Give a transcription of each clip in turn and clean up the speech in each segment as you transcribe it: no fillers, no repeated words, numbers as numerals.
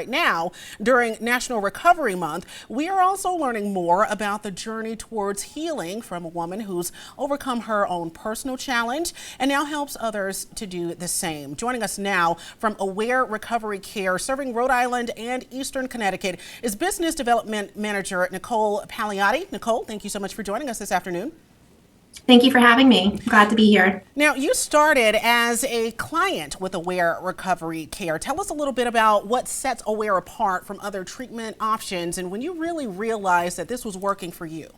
Right now, during National Recovery Month, we are also learning more about the journey towards healing from a woman who's overcome her own personal challenge and now helps others to do the same. Joining us now from Aware Recovery Care, serving Rhode Island and Eastern Connecticut, is Business Development Manager Nicole Pagliatti. Nicole, thank you so much for joining us this afternoon. Thank you for having me. Glad to be here. Now, you started as a client with Aware Recovery Care. Tell us a little bit about what sets Aware apart from other treatment options and when you really realized that this was working for you.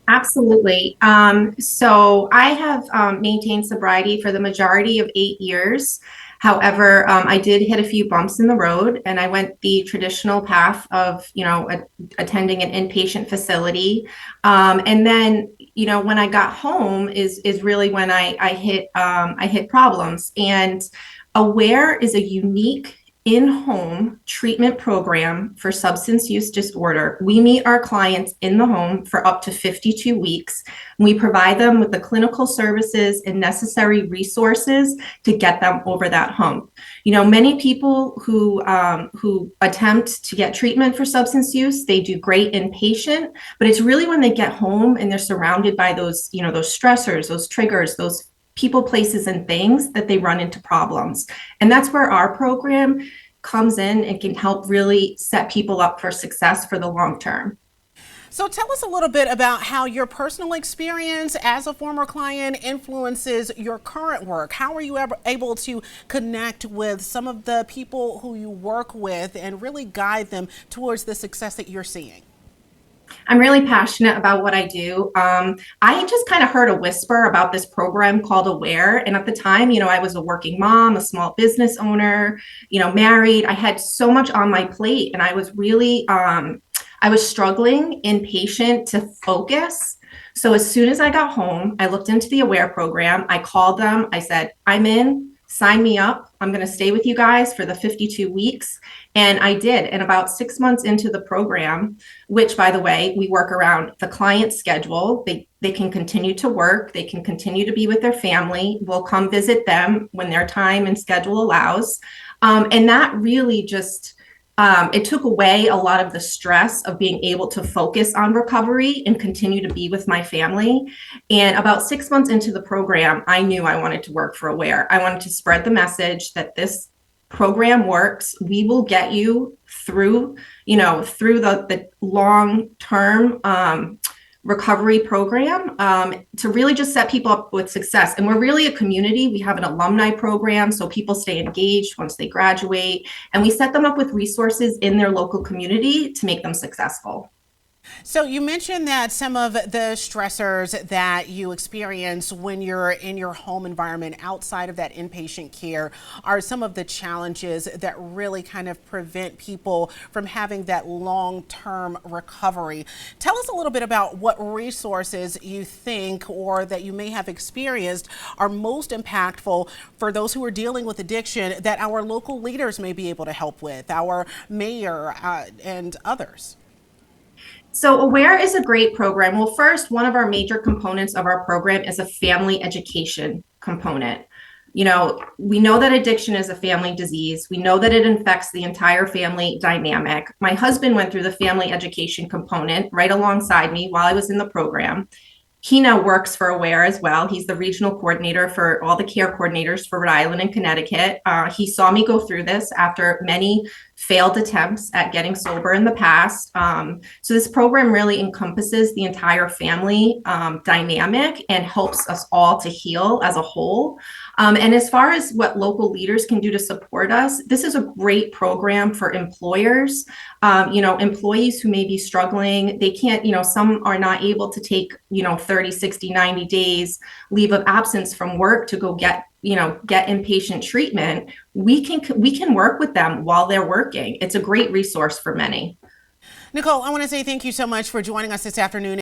Absolutely. So I have maintained sobriety for the majority of 8 years. However, I did hit a few bumps in the road, and I went the traditional path of, attending an inpatient facility. And then, when I got home is really when I hit problems. And Aware is a unique in-home treatment program for substance use disorder. We meet our clients in the home for up to 52 weeks. We provide them with the clinical services and necessary resources to get them over that hump. Many people who attempt to get treatment for substance use, they do great inpatient, but it's really when they get home and they're surrounded by those stressors, those triggers, those people, places, and things that they run into problems. And that's where our program comes in and can help really set people up for success for the long term. So tell us a little bit about how your personal experience as a former client influences your current work. How are you ever able to connect with some of the people who you work with and really guide them towards the success that you're seeing? I'm really passionate about what I do. I just kind of heard a whisper about this program called Aware. And at the time, I was a working mom, a small business owner, married. I had so much on my plate, and I was really, I was struggling inpatient to focus. So as soon as I got home, I looked into the Aware program. I called them. I said, I'm in. Sign me up. I'm going to stay with you guys for the 52 weeks. And I did. And about 6 months into the program, which, by the way, we work around the client's schedule. They can continue to work. They can continue to be with their family. We'll come visit them when their time and schedule allows. And that really just it took away a lot of the stress of being able to focus on recovery and continue to be with my family. And about 6 months into the program, I knew I wanted to work for Aware. I wanted to spread the message that this program works. We will get you through, through the long term recovery program, to really just set people up with success. And we're really a community. We have an alumni program, so people stay engaged once they graduate, and we set them up with resources in their local community to make them successful. So you mentioned that some of the stressors that you experience when you're in your home environment outside of that inpatient care are some of the challenges that really kind of prevent people from having that long-term recovery. Tell us a little bit about what resources you think or that you may have experienced are most impactful for those who are dealing with addiction that our local leaders may be able to help with, our mayor and others. So Aware is a great program. Well, first, one of our major components of our program is a family education component. We know that addiction is a family disease. We know that it infects the entire family dynamic. My husband went through the family education component right alongside me while I was in the program. He now works for Aware as well. He's the regional coordinator for all the care coordinators for Rhode Island and Connecticut. He saw me go through this after many failed attempts at getting sober in the past. So this program really encompasses the entire family dynamic and helps us all to heal as a whole. And as far as what local leaders can do to support us, this is a great program for employers. Employees who may be struggling, they can't, some are not able to take, 30, 60, 90 days leave of absence from work to go get inpatient treatment. We can work with them while they're working. It's a great resource for many. Nicole, I want to say thank you so much for joining us this afternoon.